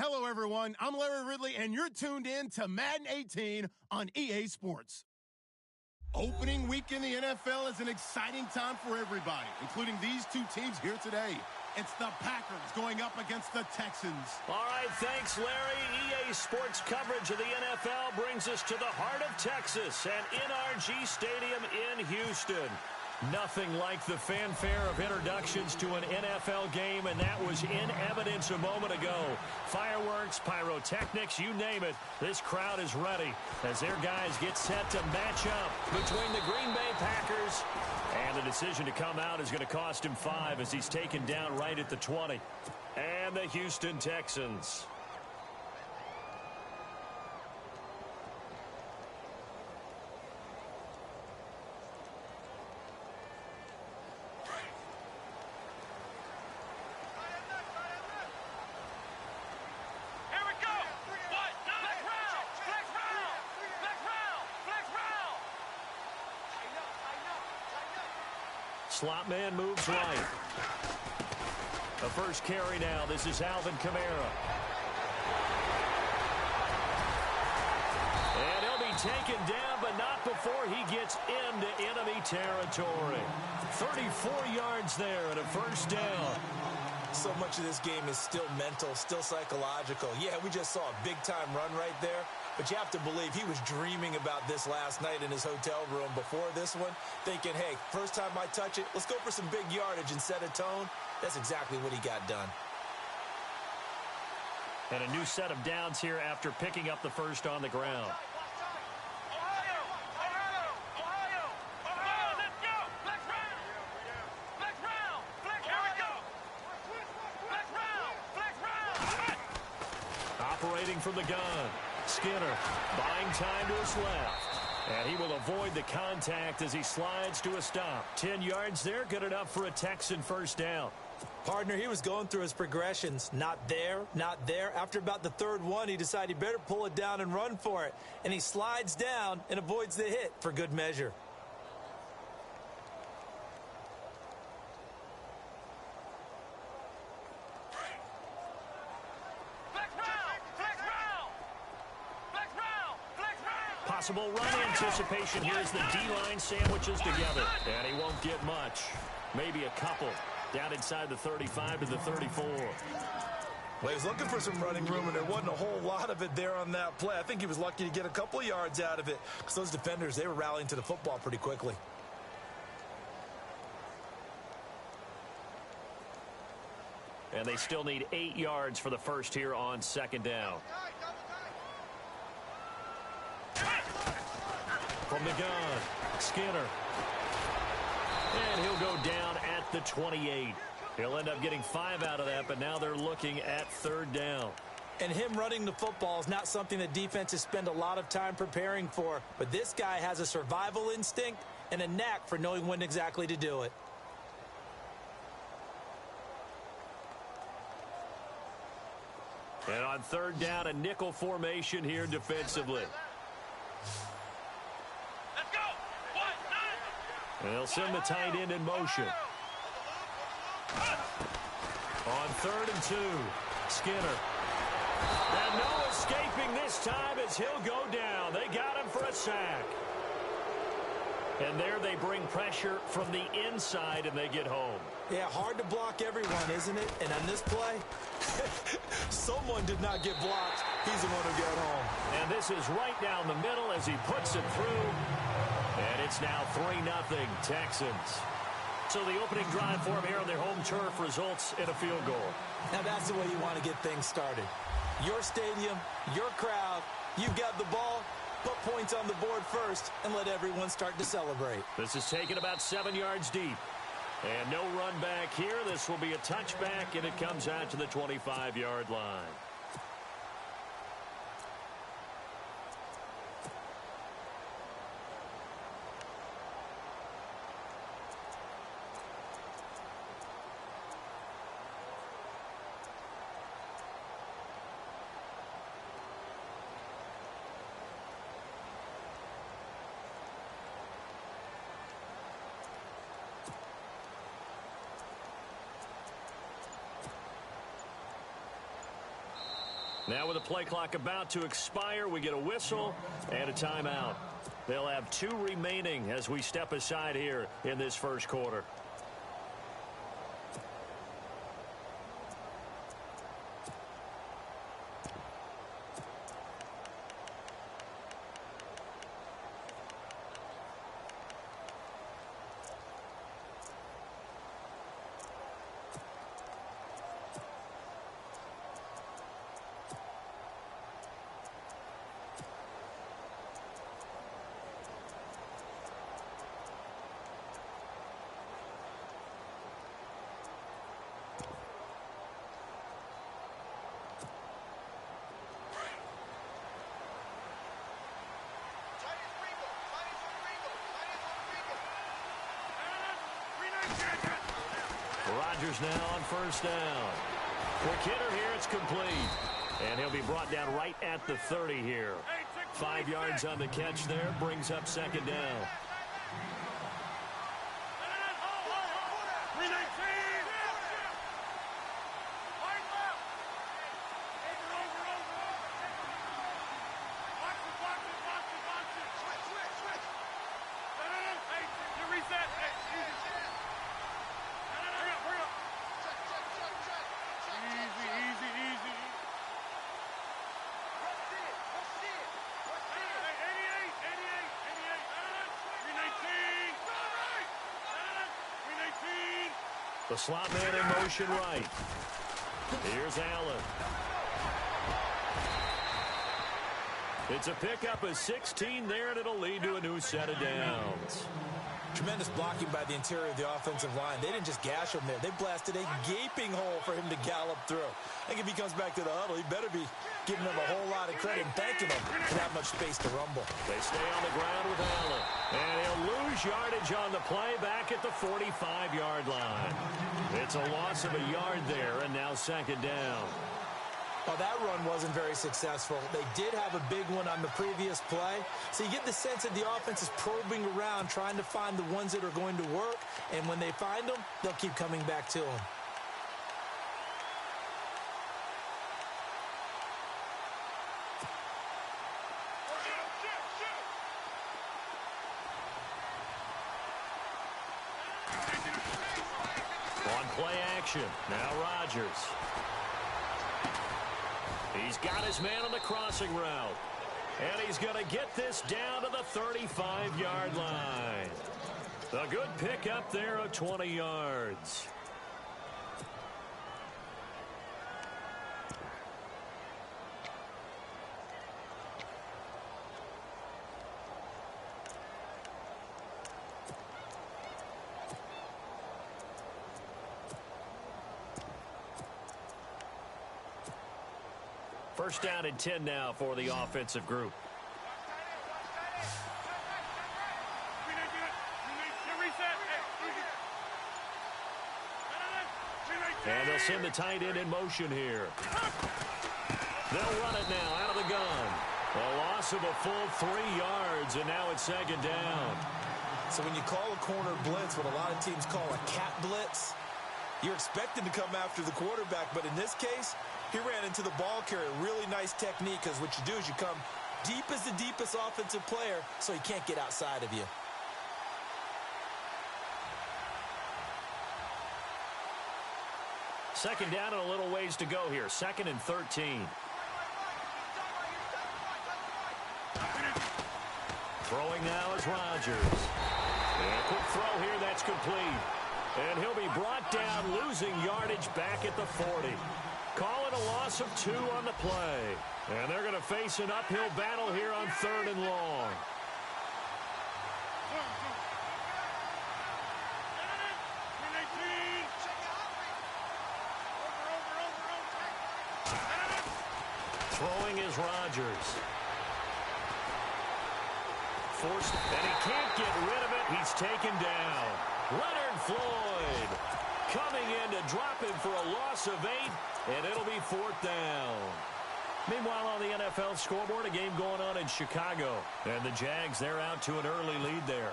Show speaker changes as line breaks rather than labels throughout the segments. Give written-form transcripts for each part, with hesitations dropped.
Hello, everyone. I'm Larry Ridley, and you're tuned in to Madden 18 on EA Sports. Opening week in the NFL is an exciting time for everybody, including these two teams here today. It's the Packers going up against the Texans.
All right, thanks, Larry. EA Sports coverage of the NFL brings us to the heart of Texas and NRG Stadium in Houston. Nothing like the fanfare of introductions to an NFL game, and that was in evidence a moment ago. Fireworks, pyrotechnics, you name it. This crowd is ready as their guys get set to match up between the Green Bay Packers, and the decision to come out is going to cost him 5 as he's taken down right at the 20. And the Houston Texans. Slot man moves right. The first carry now. This is Alvin Kamara. And he'll be taken down, but not before he gets into enemy territory. 34 yards there and a first down.
So much of this game is still mental, still psychological. Yeah, we just saw a big-time run right there, but you have to believe he was dreaming about this last night in his hotel room before this one, thinking, hey, first time I touch it, let's go for some big yardage and set a tone. That's exactly what he got done.
And a new set of downs here after picking up the first on the ground. Operating from the gun. Skinner buying time to his left. And he will avoid the contact as he slides to a stop. 10 yards there, good enough for a Texan first down.
Partner, he was going through his progressions. Not there, not there. After about the third one, he decided he better pull it down and run for it. And he slides down and avoids the hit for good measure.
Possible run anticipation here as the D-line sandwiches together. And he won't get much. Maybe a couple. Down inside the 35 to the 34.
Well, he was looking for some running room, and there wasn't a whole lot of it there on that play. I think he was lucky to get a couple of yards out of it because those defenders, they were rallying to the football pretty quickly.
And they still need 8 yards for the first here on second down. From the gun, Skinner. And he'll go down at the 28. He'll end up getting 5 out of that, but now they're looking at third down.
And him running the football is not something that defenses spend a lot of time preparing for. But this guy has a survival instinct and a knack for knowing when exactly to do it.
And on third down, a nickel formation here defensively. They'll send the tight end in motion. On 3rd and 2, Skinner. And no escaping this time as he'll go down. They got him for a sack. And there they bring pressure from the inside and they get home.
Yeah, hard to block everyone, isn't it? And on this play, someone did not get blocked. He's the one who got home.
And this is right down the middle as he puts it through. And it's now 3-0 Texans. So the opening drive for them here on their home turf results in a field goal.
Now that's the way you want to get things started. Your stadium, your crowd, you've got the ball, put points on the board first, and let everyone start to celebrate.
This is taken about 7 yards deep. And no run back here. This will be a touchback, and it comes out to the 25-yard line. Now with the play clock about to expire, we get a whistle and a timeout. They'll have 2 remaining as we step aside here in this first quarter. Rodgers now on first down. Quick hitter here, it's complete. And he'll be brought down right at the 30 here. 5 yards on the catch there, brings up second down. The slot man in motion right. Here's Allen. It's a pickup of 16 there, and it'll lead to a new set of downs.
Tremendous blocking by the interior of the offensive line. They didn't just gash him there. They blasted a gaping hole for him to gallop through. I think if he comes back to the huddle, he better be giving them a whole lot of credit and thanking them for that much space to rumble.
They stay on the ground with Allen. And he'll lose yardage on the play back at the 45-yard line. It's a loss of a yard there, and now second down.
Well, that run wasn't very successful. They did have a big one on the previous play. So you get the sense that the offense is probing around, trying to find the ones that are going to work. And when they find them, they'll keep coming back to them.
On play action, now Rodgers. He's got his man on the crossing route. And he's going to get this down to the 35-yard line. A good pickup there of 20 yards. First down and 10 now for the offensive group. And they'll send the tight end in motion here. They'll run it now out of the gun. A loss of a full 3 yards, and now it's second down.
So when you call a corner blitz, what a lot of teams call a cat blitz, you're expected to come after the quarterback, but in this case, he ran into the ball carrier. Really nice technique, because what you do is you come deep as the deepest offensive player, so he can't get outside of you.
Second down and a little ways to go here. 2nd and 13. Throwing now is Rodgers. And a quick throw here, that's complete. And he'll be brought down, losing yardage back at the 40. Call it a loss of 2 on the play. And they're going to face an uphill battle here on 3rd and long. Throwing is Rodgers. Forced, and he can't get rid of it. He's taken down. Leonard Floyd coming in to drop him for a loss of 8, and it'll be 4th down. Meanwhile, on the NFL scoreboard, a game going on in Chicago. And the Jags, they're out to an early lead there.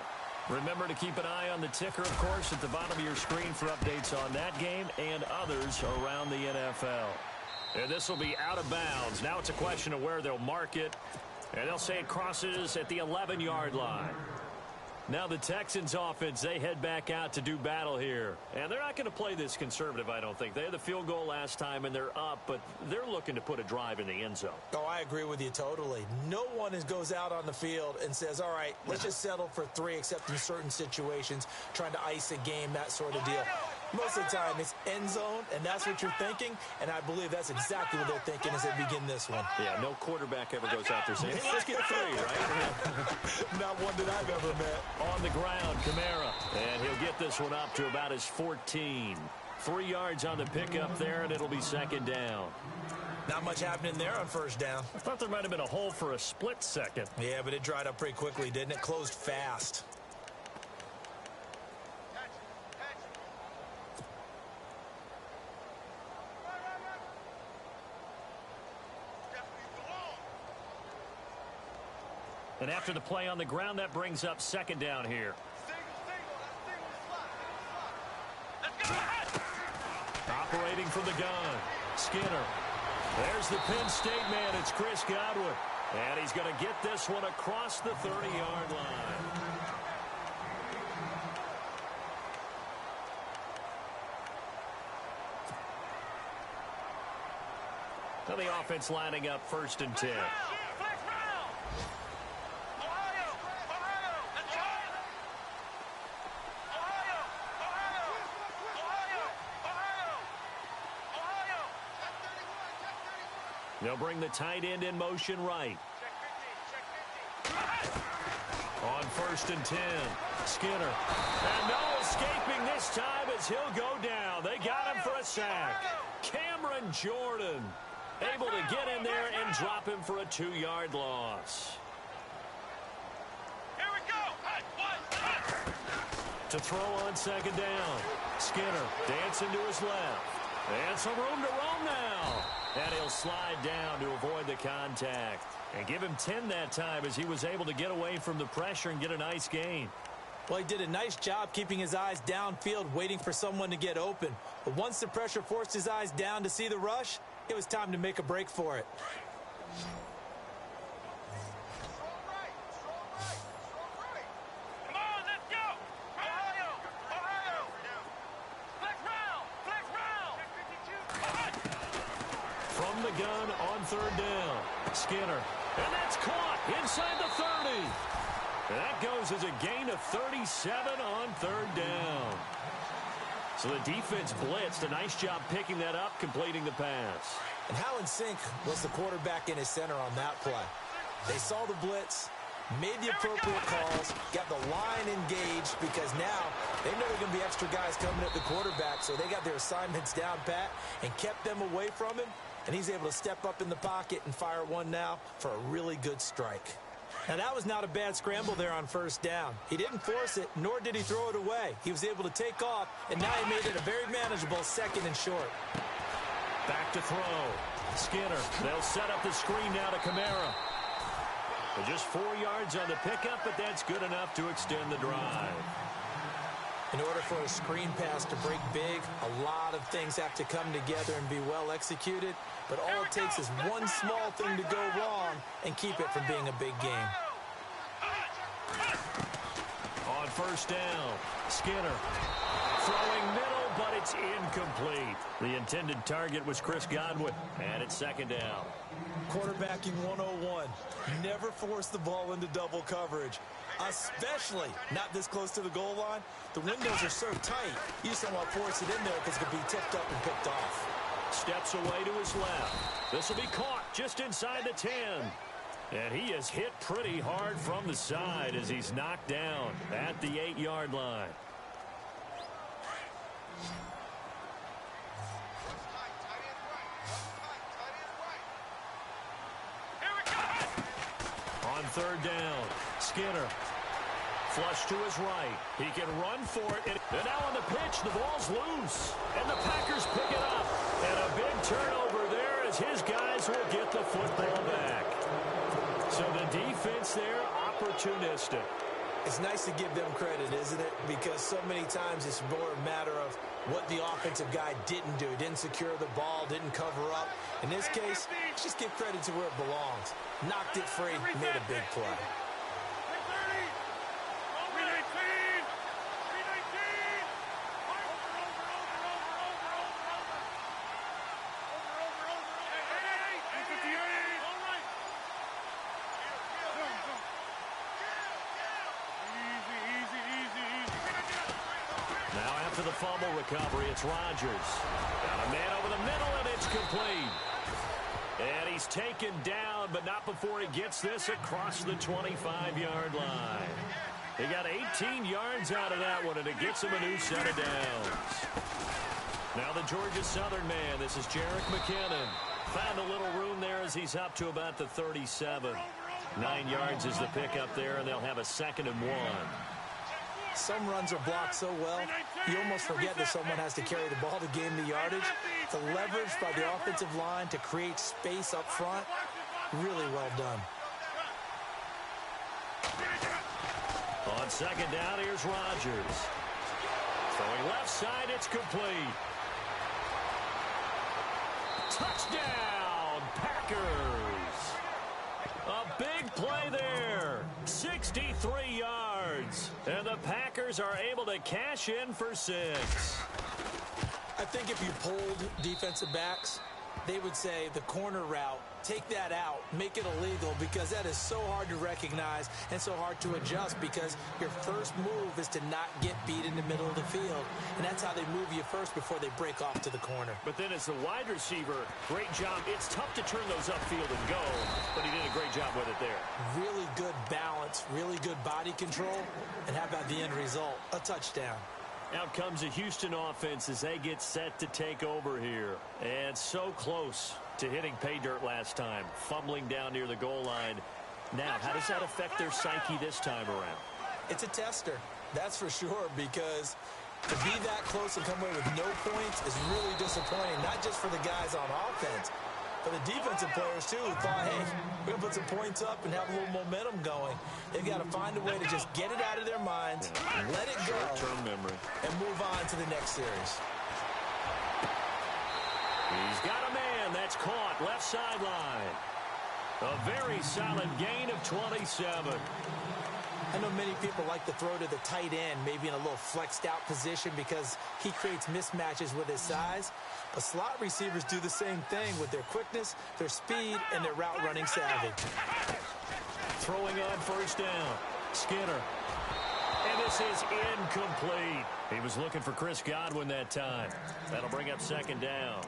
Remember to keep an eye on the ticker, of course, at the bottom of your screen for updates on that game and others around the NFL. And this will be out of bounds. Now it's a question of where they'll mark it. And they'll say it crosses at the 11-yard line. Now the Texans offense, they head back out to do battle here. And they're not going to play this conservative, I don't think. They had the field goal last time, and they're up, but they're looking to put a drive in the end zone.
Oh, I agree with you totally. No one goes out on the field and says, all right, let's just settle for 3, except in certain situations, trying to ice a game, that sort of deal. Most of the time, it's end zone, and that's what you're thinking, and I believe that's exactly what they're thinking as they begin this one.
Yeah, no quarterback ever goes out there saying, hey, let's get 3, right?
Not one that I've ever met.
On the ground, Kamara, and he'll get this one up to about his 14. 3 yards on the pickup there, and it'll be second down.
Not much happening there on first down.
I thought there might have been a hole for a split second.
Yeah, but it dried up pretty quickly, didn't it? Closed fast.
And after the play on the ground, that brings up second down here. Operating from the gun, Skinner. There's the Penn State man. It's Chris Godwin. And he's going to get this one across the 30-yard line. Now the offense lining up 1st and 10. They'll bring the tight end in motion right. On 1st and 10, Skinner. And no escaping this time as he'll go down. They got him for a sack. Cameron Jordan able to get in there and drop him for a 2-yard loss.
Here we go.
To throw on second down, Skinner dancing to his left. And some room to roam now. And he'll slide down to avoid the contact. And give him 10 that time as he was able to get away from the pressure and get a nice gain.
Well, he did a nice job keeping his eyes downfield, waiting for someone to get open. But once the pressure forced his eyes down to see the rush, it was time to make a break for it.
From the gun on 3rd down, Skinner. And that's caught inside the 30. And that goes as a gain of 37 on 3rd down. So the defense blitzed. A nice job picking that up, completing the pass.
And how in sync was the quarterback in his center on that play? They saw the blitz, made the appropriate calls, got the line engaged, because now they know there are going to be extra guys coming at the quarterback, so they got their assignments down pat and kept them away from him, and he's able to step up in the pocket and fire one now for a really good strike. Now, that was not a bad scramble there on 1st down. He didn't force it, nor did he throw it away. He was able to take off, and now he made it a very manageable 2nd and short.
Back to throw. Skinner. They'll set up the screen now to Kamara. But just 4 yards on the pickup, but that's good enough to extend the drive.
In order for a screen pass to break big, a lot of things have to come together and be well executed. But all it takes is one small thing to go wrong and keep it from being a big game.
On 1st down, Skinner. Throwing middle, but it's incomplete. The intended target was Chris Godwin, and it's 2nd down.
Quarterbacking 101. Never force the ball into double coverage, especially not this close to the goal line. The windows are so tight, you just don't want to force it in there because it could be tipped up and picked off.
Steps away to his left. This will be caught just inside the 10. And he is hit pretty hard from the side as he's knocked down at the 8-yard line. On 3rd down, Skinner. Flush to his right. He can run for it. And now on the pitch, the ball's loose. And the Packers pick it up. And a big turnover there as his guys will get the football back. So the defense there, opportunistic.
It's nice to give them credit, isn't it? Because so many times it's more a matter of what the offensive guy didn't do. Didn't secure the ball, didn't cover up. In this case, just give credit to where it belongs. Knocked it free, made a big play.
After the fumble recovery, it's Rodgers. Got a man over the middle, and it's complete. And he's taken down, but not before he gets this across the 25-yard line. He got 18 yards out of that one, and it gets him a new set of downs. Now the Georgia Southern man, this is Jerick McKinnon. Found a little room there as he's up to about the 37. 9 yards is the pickup there, and they'll have a 2nd and 1.
Some runs are blocked so well, you almost forget that someone has to carry the ball to gain the yardage. The leverage by the offensive line to create space up front, really well done.
On 2nd down, here's Rodgers. Throwing left side, it's complete. Touchdown, Packers. A big play there. 63 yards. And the Packers are able to cash in for 6.
I think if you polled defensive backs, they would say the corner route, take that out, make it illegal, because that is so hard to recognize and so hard to adjust, because your first move is to not get beat in the middle of the field. And that's how they move you first before they break off to the corner.
But then as the wide receiver, great job. It's tough to turn those upfield and go, but he did a great job with it there.
Really good balance, really good body control, and how about the end result? A touchdown.
Out comes the Houston offense as they get set to take over here. And so close to hitting pay dirt last time, fumbling down near the goal line. Now, how does that affect their psyche this time around?
It's a tester, that's for sure, because to be that close and come away with no points is really disappointing, not just for the guys on offense, but the defensive players, too, who thought, hey, we're going to put some points up and have a little momentum going. They've got to find a way to just get it out of their minds, let it go,
short-term memory,
and move on to the next series.
He's got a man that's caught left sideline. A very solid gain of 27.
I know many people like to throw to the tight end, maybe in a little flexed out position because he creates mismatches with his size. But slot receivers do the same thing with their quickness, their speed, and their route running savvy.
Throwing on 1st down. Skinner. And this is incomplete. He was looking for Chris Godwin that time. That'll bring up 2nd down.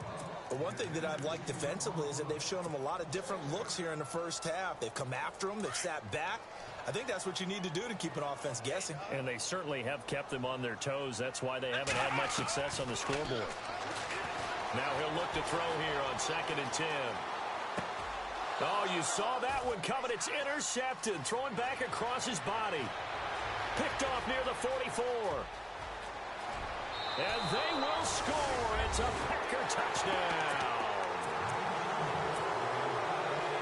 But one thing that I've liked defensively is that they've shown him a lot of different looks here in the first half. They've come after him. They've sat back. I think that's what you need to do to keep an offense guessing.
And they certainly have kept them on their toes. That's why they haven't had much success on the scoreboard. Now he'll look to throw here on 2nd and 10. Oh, you saw that one coming. It's intercepted. Throwing back across his body. Picked off near the 44. And they will score. It's a Packer touchdown.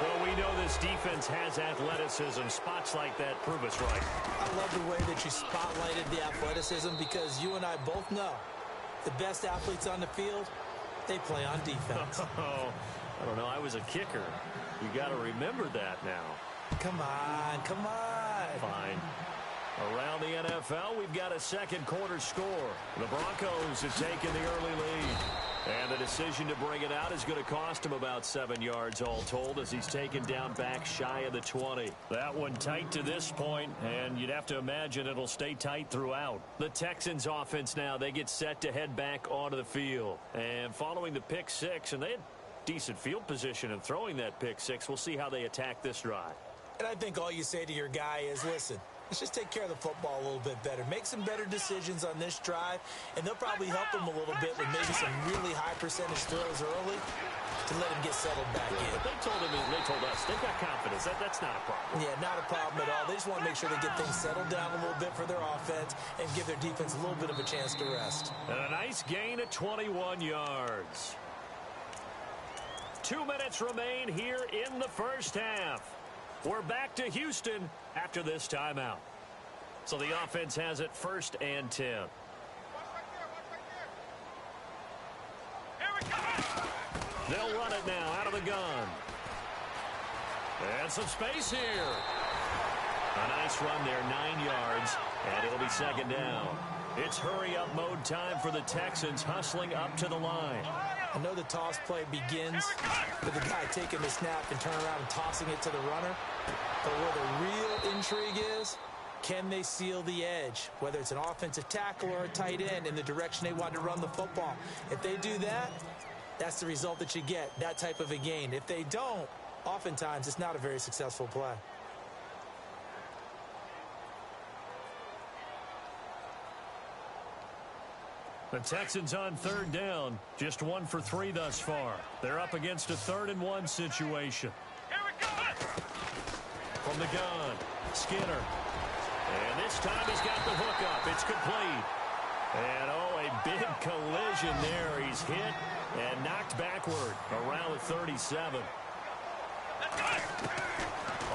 Well, we know this defense has athleticism. Spots like that prove us right.
I love the way that you spotlighted the athleticism, because you and I both know the best athletes on the field, they play on defense.
Oh, I don't know. I was a kicker. You got to remember that now.
Come on, come on.
Fine. Around the NFL, we've got a 2nd quarter score. The Broncos have taken the early lead. And the decision to bring it out is going to cost him about 7 yards all told, as he's taken down back shy of the 20. That one tight to this point, and you'd have to imagine it'll stay tight throughout. The Texans offense now, they get set to head back onto the field. And following the pick 6, and they had decent field position in throwing that pick 6, we'll see how they attack this drive.
And I think all you say to your guy is, listen, let's just take care of the football a little bit better. Make some better decisions on this drive, and they'll probably help him a little bit with maybe some really high percentage throws early to let him get settled back in.
But they told us they've got confidence. That's not a problem.
Yeah, not a problem at all. They just want to make sure they get things settled down a little bit for their offense and give their defense a little bit of a chance to rest.
And a nice gain of 21 yards. 2 minutes remain here in the first half. We're back to Houston after this timeout. So the offense has it 1st and 10.
Here we go.
They'll run it now out of the gun. And some space here. A nice run there, 9 yards, and it'll be 2nd down. It's hurry-up mode time for the Texans, hustling up to the line.
I know the toss play begins with the guy taking the snap and turning around and tossing it to the runner. But where the real intrigue is, can they seal the edge, whether it's an offensive tackle or a tight end in the direction they want to run the football? If they do that, that's the result that you get, that type of a gain. If they don't, oftentimes it's not a very successful play.
The Texans on 3rd down, just 1 for 3 thus far. They're up against a 3rd and 1 situation.
Here we go.
From the gun, Skinner. And this time he's got the hook up. It's complete. And, oh, a big collision there. He's hit and knocked backward around the 37.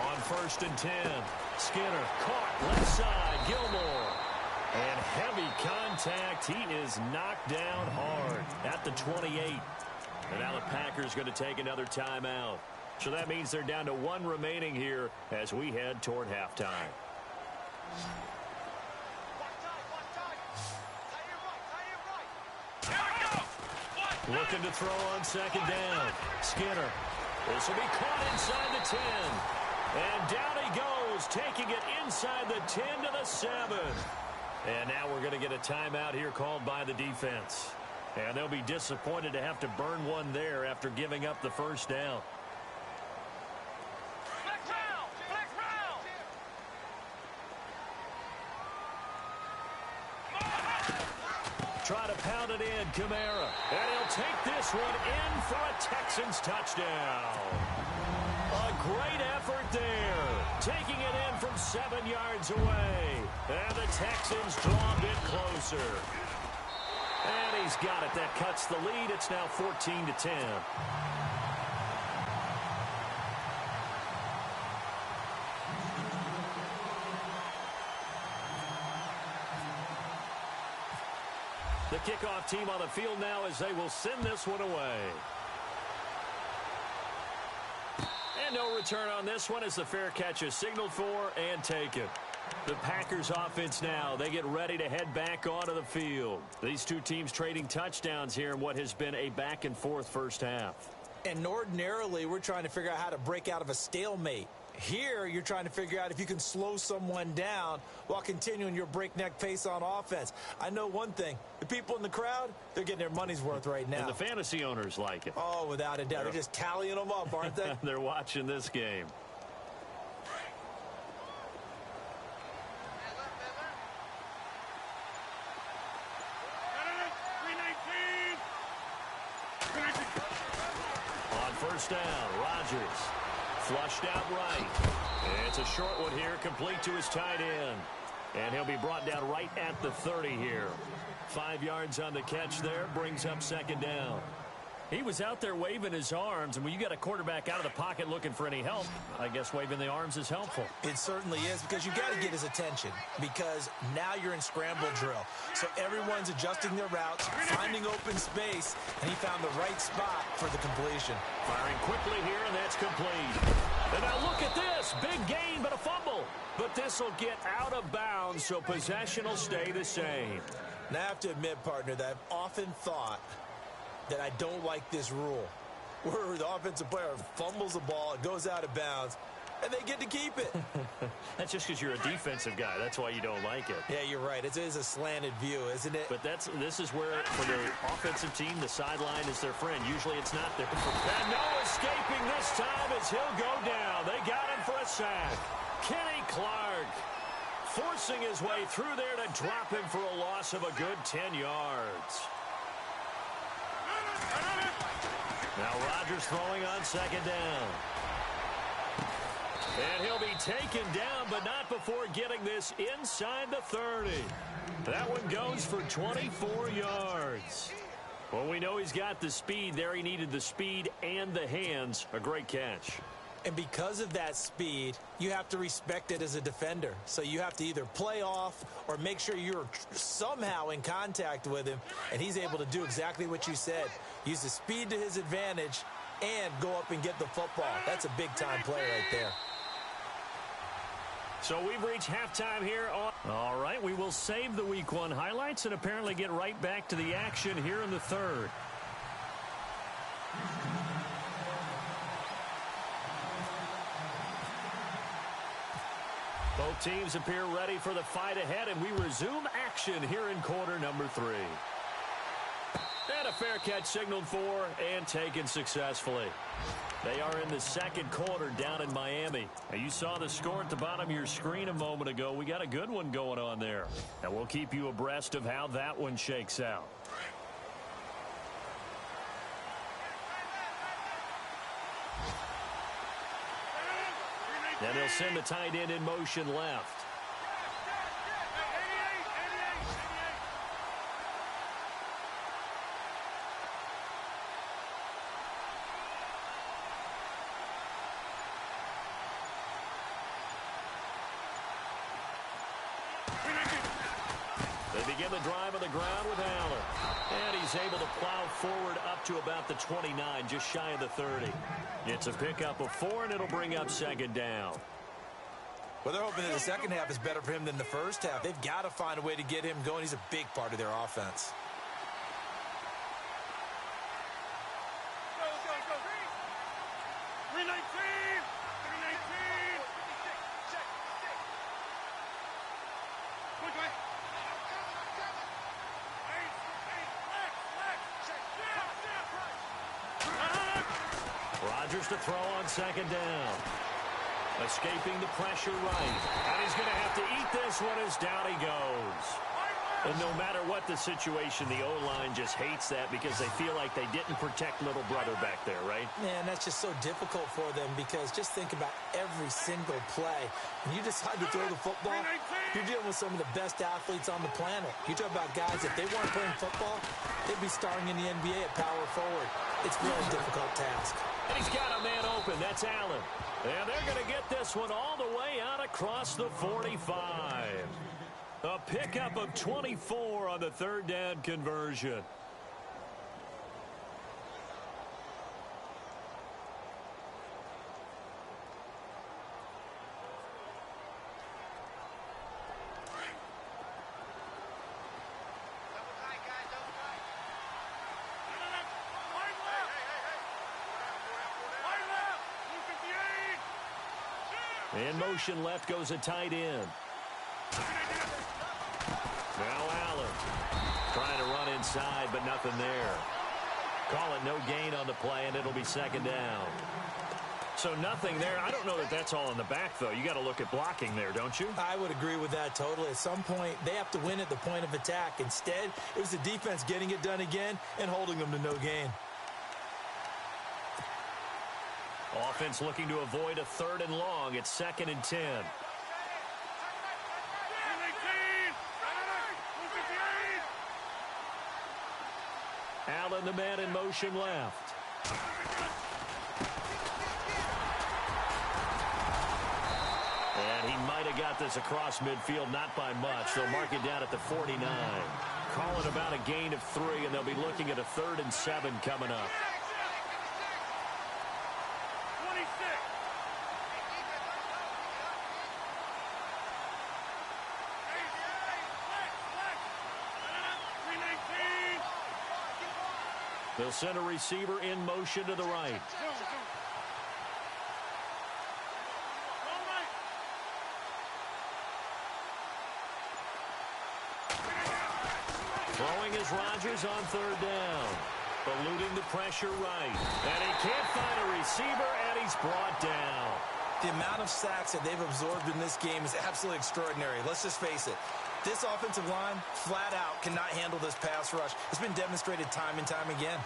On 1st and 10, Skinner caught left side, Gilmore. And heavy contact. He is knocked down hard at the 28. And now the Packers going to take another timeout. So that means they're down to 1 remaining here as we head toward halftime. Looking to throw on 2nd down. Skinner. This will be caught inside the 10. And down he goes, taking it inside the 10 to the 7. And now we're going to get a timeout here called by the defense. And they'll be disappointed to have to burn one there after giving up the 1st down.
Flex round. Flex round.
Try to pound it in, Kamara. And he'll take this one in for a Texans touchdown. A great effort there. Taking it in from 7 yards away. And the Texans draw a bit closer. And he's got it. That cuts the lead. It's now 14-10. The kickoff team on the field now as they will send this one away. And no return on this one as the fair catch is signaled for and taken. The Packers offense now, they get ready to head back onto the field. These two teams trading touchdowns here in what has been a back-and-forth first half.
And ordinarily, we're trying to figure out how to break out of a stalemate. Here, you're trying to figure out if you can slow someone down while continuing your breakneck pace on offense. I know one thing. The people in the crowd, they're getting their money's worth right now.
And the fantasy owners like it.
Oh, without a doubt. They're just tallying them up, aren't they?
They're watching this game. On 1st down, Rodgers. Flushed out right. It's a short one here, complete to his tight end. And he'll be brought down right at the 30 here. 5 yards on the catch there, brings up 2nd down. He was out there waving his arms, and when you got a quarterback out of the pocket looking for any help, I guess waving the arms is helpful.
It certainly is, because you got to get his attention, because now you're in scramble drill. So everyone's adjusting their routes, finding open space, and he found the right spot for the completion.
Firing quickly here, and that's complete. And now look at this. Big gain, but a fumble. But this will get out of bounds, so possession will stay the same.
Now, I have to admit, partner, that I've often thought that I don't like this rule, where the offensive player fumbles the ball, it goes out of bounds, and they get to keep it.
That's just because you're a defensive guy. That's why you don't like it.
Yeah, you're right. It is a slanted view, isn't it?
But this is where, for the offensive team, the sideline is their friend. Usually it's not their friend. And no escaping this time as he'll go down. They got him for a sack. Kenny Clark forcing his way through there to drop him for a loss of a good 10 yards. Now Rodgers throwing on 2nd down. And he'll be taken down, but not before getting this inside the 30. That one goes for 24 yards. Well, we know he's got the speed there. He needed the speed and the hands. A great catch.
And because of that speed, you have to respect it as a defender. So you have to either play off or make sure you're somehow in contact with him, and he's able to do exactly what you said. Use the speed to his advantage and go up and get the football. That's a big-time play right there.
So we've reached halftime here. All right, we will save the Week 1 highlights and apparently get right back to the action here in the third. Both teams appear ready for the fight ahead, and we resume action here in quarter number 3. And a fair catch signaled for and taken successfully. They are in the second quarter down in Miami. Now, you saw the score at the bottom of your screen a moment ago. We got a good one going on there. And we'll keep you abreast of how that one shakes out. And they'll send the tight end in motion left. They begin the drive on the ground with Allen. And he's able to plow forward up to about the 29, just shy of the 30. It's a pickup of 4, and it'll bring up second down.
Well, they're hoping that the second half is better for him than the first half. They've got to find a way to get him going. He's a big part of their offense.
Go, go, go. 319. 319. Quick, quick.
Rodgers to throw on second down. Escaping the pressure right. And he's going to have to eat this one as down he goes. And no matter what the situation, the O-line just hates that because they feel like they didn't protect little brother back there, right?
Man, that's just so difficult for them because just think about every single play. When you decide to throw the football, you're dealing with some of the best athletes on the planet. You talk about guys, if they weren't playing football, they'd be starring in the NBA at power forward. It's really a difficult task.
And he's got a man open. That's Allen. And they're going to get this one all the way out across the 45. A pickup of 24 on the third down conversion. In motion left goes a tight end. Now Allen trying to run inside, but nothing there. Call it no gain on the play, and it'll be second down. So nothing there. I don't know that that's all in the back, though. You got to look at blocking there, don't you?
I would agree with that totally. At some point, they have to win at the point of attack. Instead, it was the defense getting it done again and holding them to no gain.
Offense looking to avoid a third and long. It's second and 10. Allen, the man in motion left. And he might have got this across midfield, not by much. They'll mark it down at the 49. Call it about a gain of 3, and they'll be looking at a 3rd and 7 coming up. They'll send a receiver in motion to the right. Throwing is Rodgers on third down. Eluding the pressure right. And he can't find a receiver, and he's brought down.
The amount of sacks that they've absorbed in this game is absolutely extraordinary. Let's just face it. This offensive line, flat out, cannot handle this pass rush. It's been demonstrated time and time again.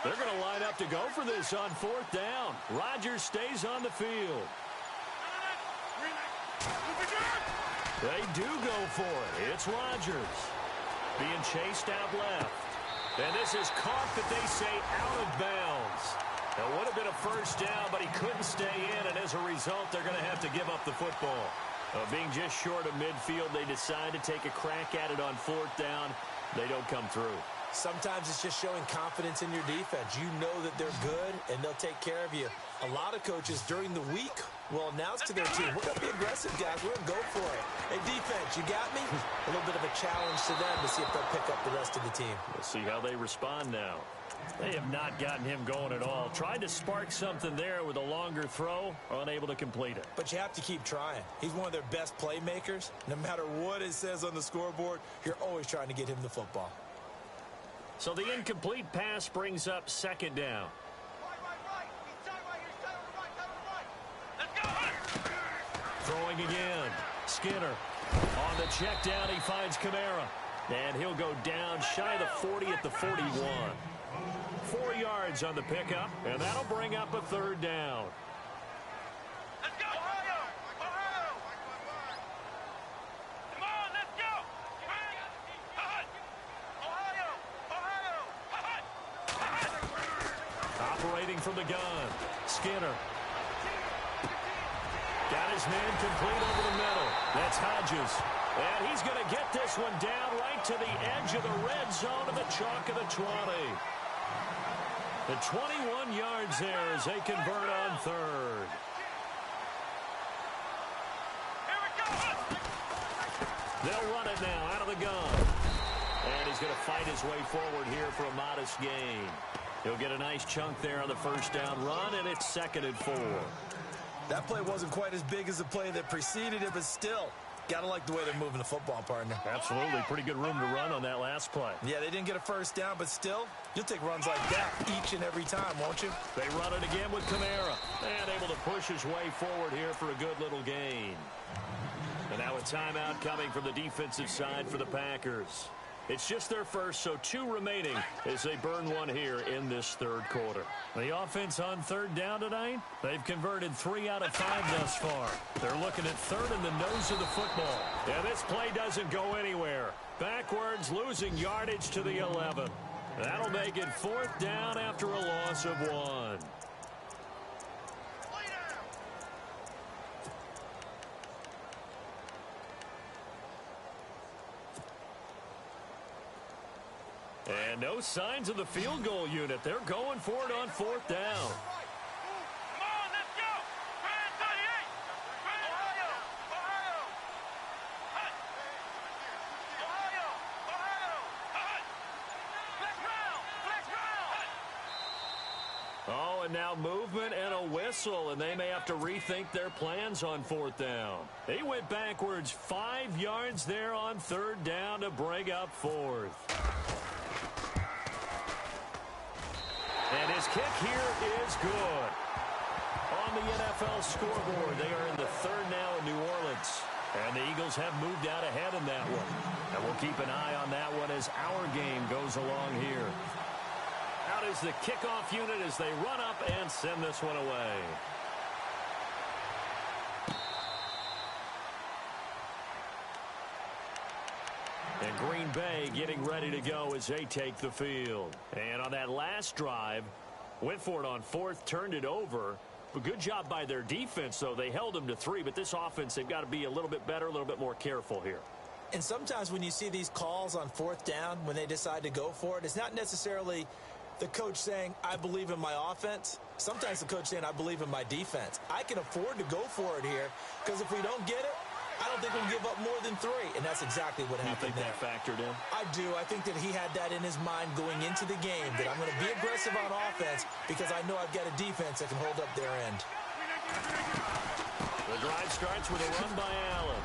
They're going to line up to go for this on 4th down. Rodgers stays on the field. They do go for it. It's Rodgers being chased out left. And this is caught, but they say out of bounds. It would have been a first down, but he couldn't stay in, and as a result, they're going to have to give up the football. Being just short of midfield, they decide to take a crack at it on 4th down. They don't come through.
Sometimes it's just showing confidence in your defense. You know that they're good, and they'll take care of you. A lot of coaches during the week will announce to their team, we're going to be aggressive, guys. We're going to go for it. Hey, defense, you got me? A little bit of a challenge to them to see if they'll pick up the rest of the team.
We'll see how they respond now. They have not gotten him going at all. Tried to spark something there with a longer throw, unable to complete it.
But you have to keep trying. He's one of their best playmakers. No matter what it says on the scoreboard, you're always trying to get him the football.
So the incomplete pass brings up 2nd down. Throwing again. Skinner. On the check down, he finds Kamara. And he'll go down shy of the 40 at the 41. 4 yards on the pickup, and that'll bring up a 3rd down.
Let's go, Ohio! Ohio! Come on, let's go! Ohio! Ohio!
Operating from the gun. Skinner. Got his man complete over the middle. That's Hodges. And he's going to get this one down right to the edge of the red zone of the chalk of the 20. The 21 yards there as they convert on 3rd. They'll run it now out of the gun. And he's going to fight his way forward here for a modest gain. He'll get a nice chunk there on the 1st down run, and it's 2nd and 4.
That play wasn't quite as big as the play that preceded it, but still, gotta like the way they're moving the football, partner.
Absolutely. Pretty good room to run on that last play.
Yeah, they didn't get a first down, but still, you'll take runs like that each and every time, won't you?
They run it again with Kamara. And able to push his way forward here for a good little gain. And now a timeout coming from the defensive side for the Packers. It's just their first, so 2 remaining as they burn one here in this 3rd quarter. The offense on 3rd down tonight, they've converted 3 out of 5 thus far. They're looking at 3rd in the nose of the football. And this play doesn't go anywhere. Backwards, losing yardage to the 11. That'll make it 4th down after a loss of 1. And no signs of the field goal unit. They're going for it on 4th down.
Come on, let's go! Brand 38! Ohio! Ohio! Hut! Ohio! Ohio! Hut! Flex round! Flex round!
Oh, and now movement and a whistle, and they may have to rethink their plans on 4th down. He went backwards 5 yards there on 3rd down to bring up 4th. And his kick here is good. On the NFL scoreboard, they are in the 3rd now in New Orleans. And the Eagles have moved out ahead in that one. And we'll keep an eye on that one as our game goes along here. Out is the kickoff unit as they run up and send this one away. And Green Bay getting ready to go as they take the field. And on that last drive, went for it on 4th, turned it over. But good job by their defense, though. They held them to 3, but this offense, they've got to be a little bit better, a little bit more careful here.
And sometimes when you see these calls on 4th down, when they decide to go for it, it's not necessarily the coach saying, I believe in my offense. Sometimes the coach saying, I believe in my defense. I can afford to go for it here because if we don't get it, I don't think we'll give up more than 3, and that's exactly what happened there.
You think that factored in?
I do. I think that he had that in his mind going into the game, that I'm going to be aggressive on offense because I know I've got a defense that can hold up their end.
The drive starts with a run by Allen.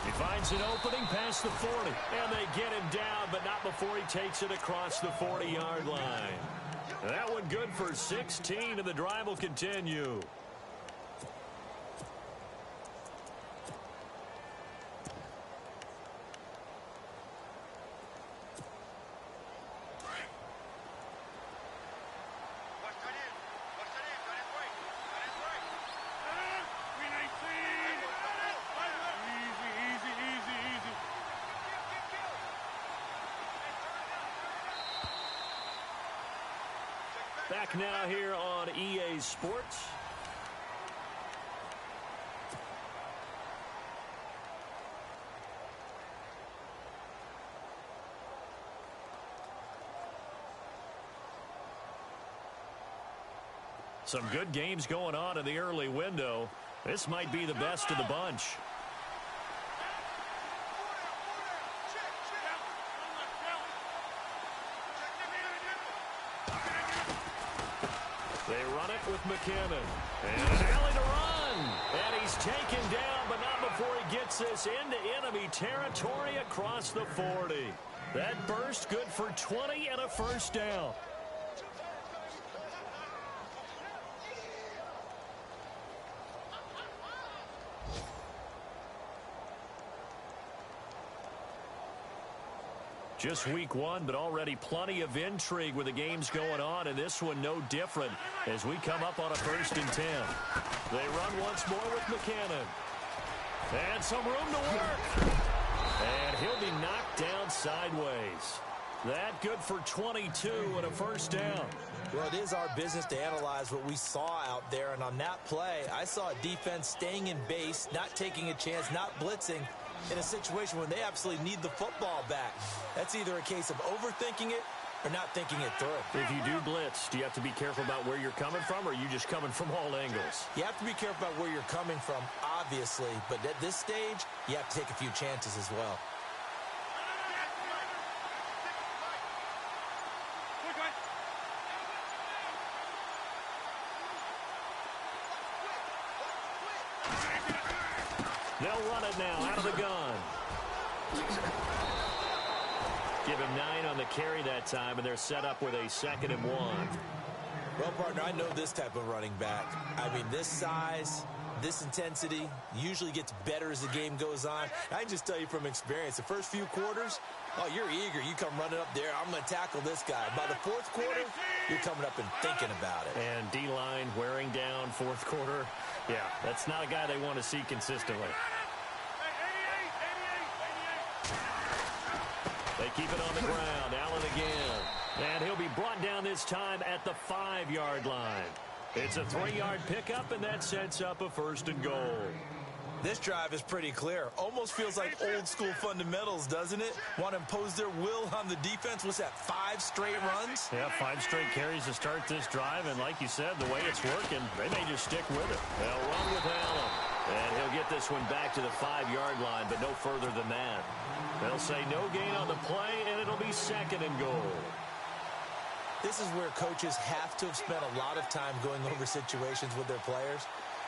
He finds an opening past the 40, and they get him down, but not before he takes it across the 40-yard line. That one good for 16, and the drive will continue. Back now here on EA Sports. Some good games going on in the early window. This might be the best of the bunch. They run it with McKinnon. And an alley to run. And he's taken down, but not before he gets this into enemy territory across the 40. That burst good for 20 and a first down. Just week one, but already plenty of intrigue with the games going on, and this one no different as we come up on a 1st and 10. They run once more with McKinnon. And some room to work. And he'll be knocked down sideways. That good for 22 and a first down.
Well, it is our business to analyze what we saw out there, and on that play, I saw a defense staying in base, not taking a chance, not blitzing, in a situation where they absolutely need the football back. That's either a case of overthinking it or not thinking it through.
If you do blitz, do you have to be careful about where you're coming from, or are you just coming from all angles?
You have to be careful about where you're coming from, obviously, but at this stage, you have to take a few chances as well.
They'll run it now out of the gun. Give him 9 on the carry that time, and they're set up with a 2nd and 1.
Well, partner, I know this type of running back. I mean, this size, this intensity usually gets better as the game goes on. I can just tell you from experience, the first few quarters, oh, you're eager. You come running up there, I'm going to tackle this guy. By the 4th quarter, you're coming up and thinking about it.
And D-line wearing down 4th quarter. Yeah, that's not a guy they want to see consistently. They keep it on the ground. Allen again. And he'll be brought down this time at the 5-yard line. It's a 3-yard pickup, and that sets up a 1st and goal.
This drive is pretty clear. Almost feels like old-school fundamentals, doesn't it? Want to impose their will on the defense. What's that, 5 straight runs?
Yeah, 5 straight carries to start this drive, and like you said, the way it's working, they may just stick with it. They'll run with Allen, and he'll get this one back to the 5-yard line, but no further than that. They'll say no gain on the play, and it'll be 2nd and goal.
This is where coaches have to have spent a lot of time going over situations with their players,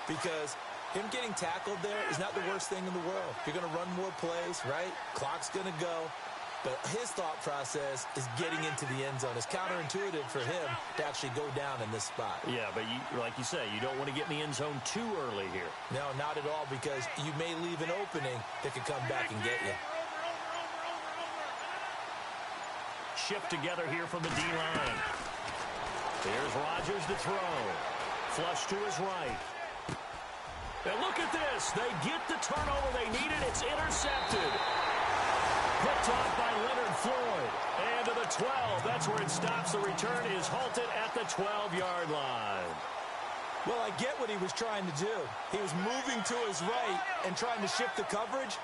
because him getting tackled there is not the worst thing in the world. You're going to run more plays, right? Clock's going to go. But his thought process is getting into the end zone. It's counterintuitive for him to actually go down in this spot.
Yeah, but like you say, you don't want to get in the end zone too early here.
No, not at all, because you may leave an opening that could come back and get you.
Shift together here from the D-line. Here's Rodgers to throw. Flush to his right. And look at this. They get the turnover they needed. It's intercepted. Picked off by Leonard Floyd. And to the 12. That's where it stops. The return is halted at the 12-yard line.
Well, I get what he was trying to do. He was moving to his right and trying to shift the coverage.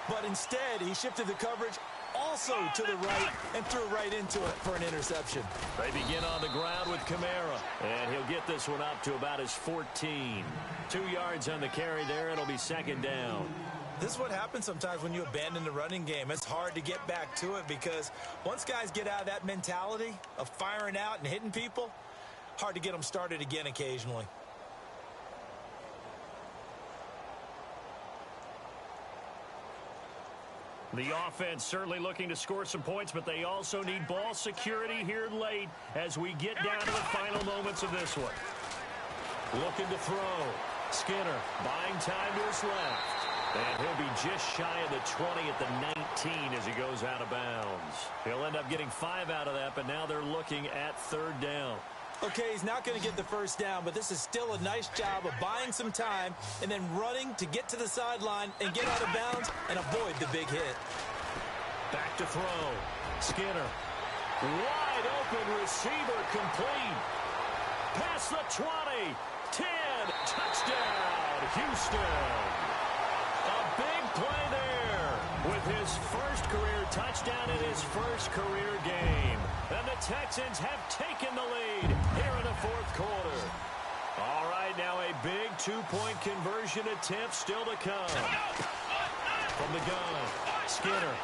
But instead, he shifted the coverage also to the right and threw right into it for an interception.
They begin on the ground with Kamara, and he'll get this one up to about his 14. 2 yards on the carry there. It'll be 2nd down.
This is what happens sometimes when you abandon the running game. It's hard to get back to it because once guys get out of that mentality of firing out and hitting people, hard to get them started again occasionally.
The offense certainly looking to score some points, but they also need ball security here late as we get down to the final moments of this one. Looking to throw. Skinner buying time to his left. And he'll be just shy of the 20 at the 19 as he goes out of bounds. He'll end up getting 5 out of that, but now they're looking at 3rd down.
Okay, he's not going to get the first down, but this is still a nice job of buying some time and then running to get to the sideline and get out of bounds and avoid the big hit.
Back to throw. Skinner. Wide open receiver complete. Past the 20. 10. Touchdown, Houston. A big play there with his first career touchdown in his first career game. And the Texans have taken the lead here in the fourth quarter. All right, now a big two-point conversion attempt still to come. From the gun, Skinner.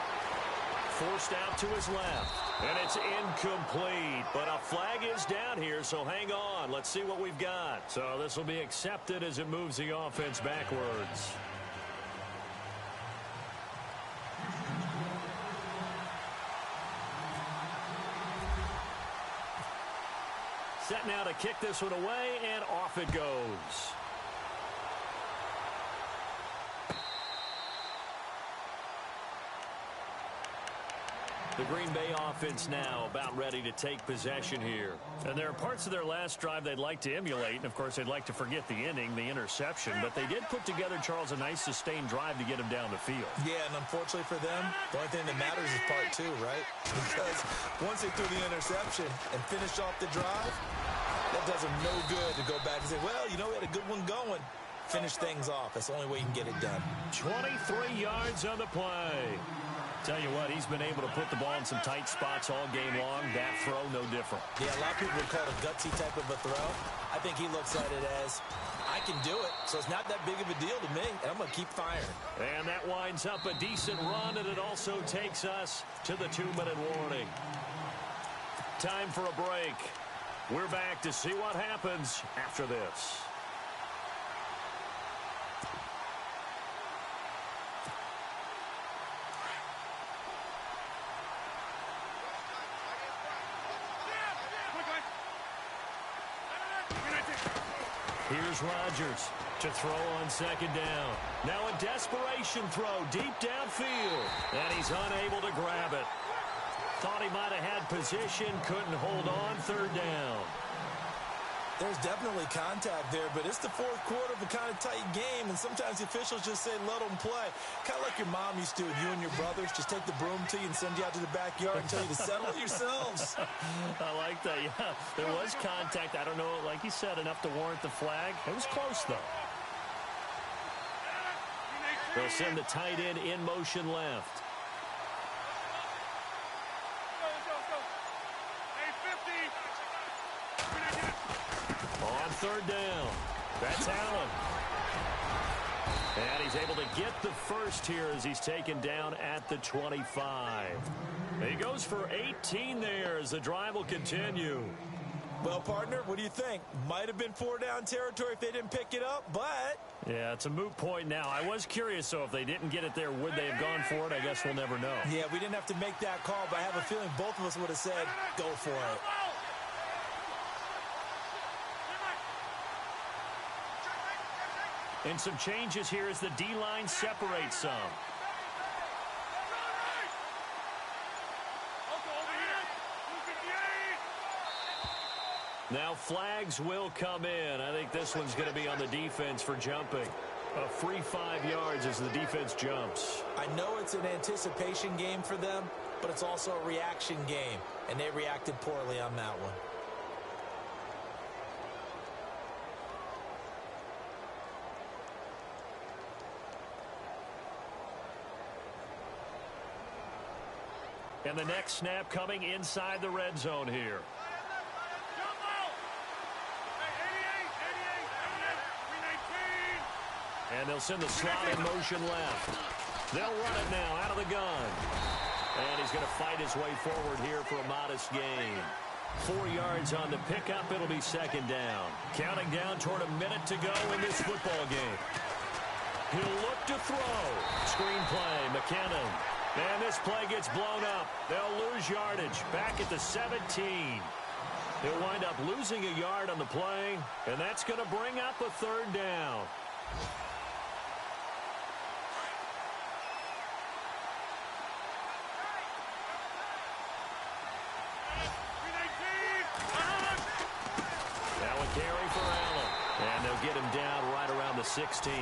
Forced out to his left. And it's incomplete. But a flag is down here, so hang on. Let's see what we've got. So this will be accepted as it moves the offense backwards. Set now to kick this one away, and off it goes. The Green Bay offense now about ready to take possession here. And there are parts of their last drive they'd like to emulate. And, of course, they'd like to forget the inning, the interception. But they did put together, Charles, a nice sustained drive to get him down the field.
Yeah, and unfortunately for them, the only thing that matters is part two, right? Because once they threw the interception and finished off the drive, that does them no good to go back and say, well, you know, we had a good one going. Finish things off. That's the only way you can get it done.
23 yards on the play. Tell you what, he's been able to put the ball in some tight spots all game long. That throw, no different.
Yeah, a lot of people would call it a gutsy type of a throw. I think he looks at it as, I can do it, so it's not that big of a deal to me, and I'm going to keep firing.
And that winds up a decent run, and it also takes us to the 2-minute warning. Time for a break. We're back to see what happens after this. Here's Rodgers to throw on second down. Now a desperation throw deep downfield. And he's unable to grab it. Thought he might have had position, couldn't hold on, third down.
There's definitely contact there, but it's the fourth quarter of a kind of tight game, and sometimes the officials just say, let them play. Kind of like your mom used to with you and your brothers. Just take the broom to you and send you out to the backyard and tell you to settle it yourselves.
I like that, yeah. There was contact. I don't know, like you said, enough to warrant the flag. It was close, though. They'll send the tight end in motion left. On third down, that's Allen. And he's able to get the first here as he's taken down at the 25. He goes for 18 there as the drive will continue.
Well, partner, what do you think? Might have been 4-down territory if they didn't pick it up, but...
Yeah, it's a moot point now. I was curious, so if they didn't get it there, would they have gone for it? I guess we'll never know.
Yeah, we didn't have to make that call, but I have a feeling both of us would have said, go for it.
And some changes here as the D-line separates some. Now flags will come in. I think this one's going to be on the defense for jumping. A free 5 yards as the defense jumps.
I know it's an anticipation game for them, but it's also a reaction game, and they reacted poorly on that one.
And the next snap coming inside the red zone here. And they'll send the slot in motion left. They'll run it now out of the gun. And he's going to fight his way forward here for a modest gain. 4 yards on the pickup. It'll be second down. Counting down toward a minute to go in this football game. He'll look to throw. Screen play, McKinnon. And this play gets blown up. They'll lose yardage back at the 17. They'll wind up losing a yard on the play, and that's going to bring up a third down. Now a carry for Allen, and they'll get him down right around the 16.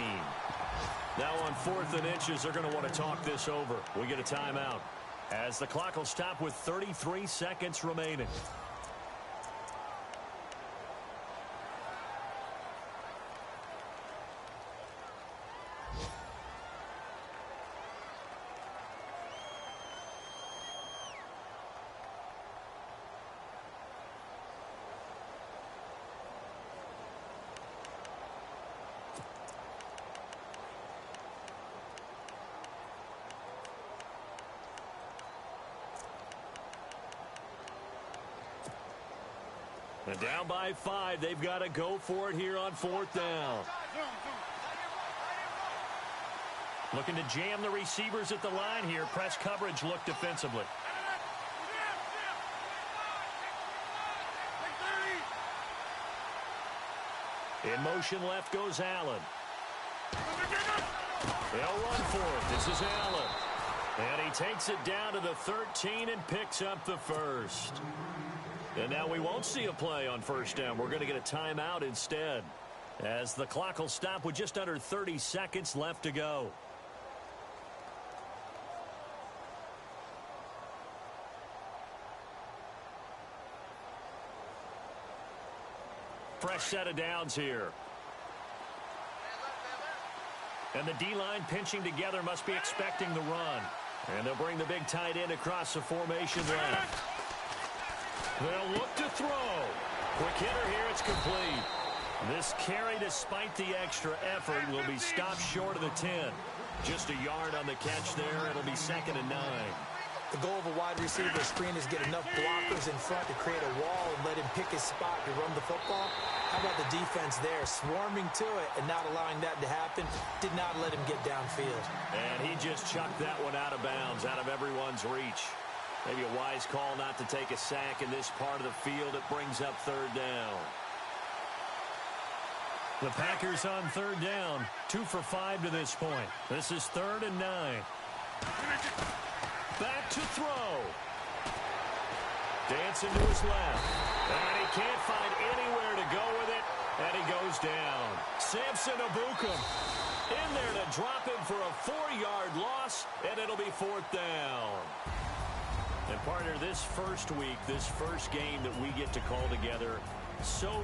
Now on 4th and inches, they're going to want to talk this over. We get a timeout as the clock will stop with 33 seconds remaining. And down by 5, they've got to go for it here on 4th down. Looking to jam the receivers at the line here. Press coverage look defensively. In motion left goes Allen. They'll run for it. This is Allen. And he takes it down to the 13 and picks up the first. And now we won't see a play on 1st down. We're going to get a timeout instead, as the clock will stop with just under 30 seconds left to go. Fresh set of downs here. And the D-line pinching together must be expecting the run. And they'll bring the big tight end across the formation left. They'll look to throw. Quick hitter here, it's complete. This carry, despite the extra effort, will be stopped short of the 10. Just a yard on the catch there. It'll be 2nd and 9.
The goal of a wide receiver screen is get enough blockers in front to create a wall and let him pick his spot to run the football. How about the defense there, swarming to it and not allowing that to happen? Did not let him get downfield.
And he just chucked that one out of bounds, out of everyone's reach. Maybe a wise call not to take a sack in this part of the field. It brings up 3rd down. The Packers on 3rd down, 2 for 5 to this point. This is 3rd and 9. Back to throw. Dancing to his left. And he can't find anywhere to go with it. And he goes down. Samson Abukum in there to drop him for a 4-yard loss. And it'll be 4th down. And partner, this first week, this first game that we get to call together, so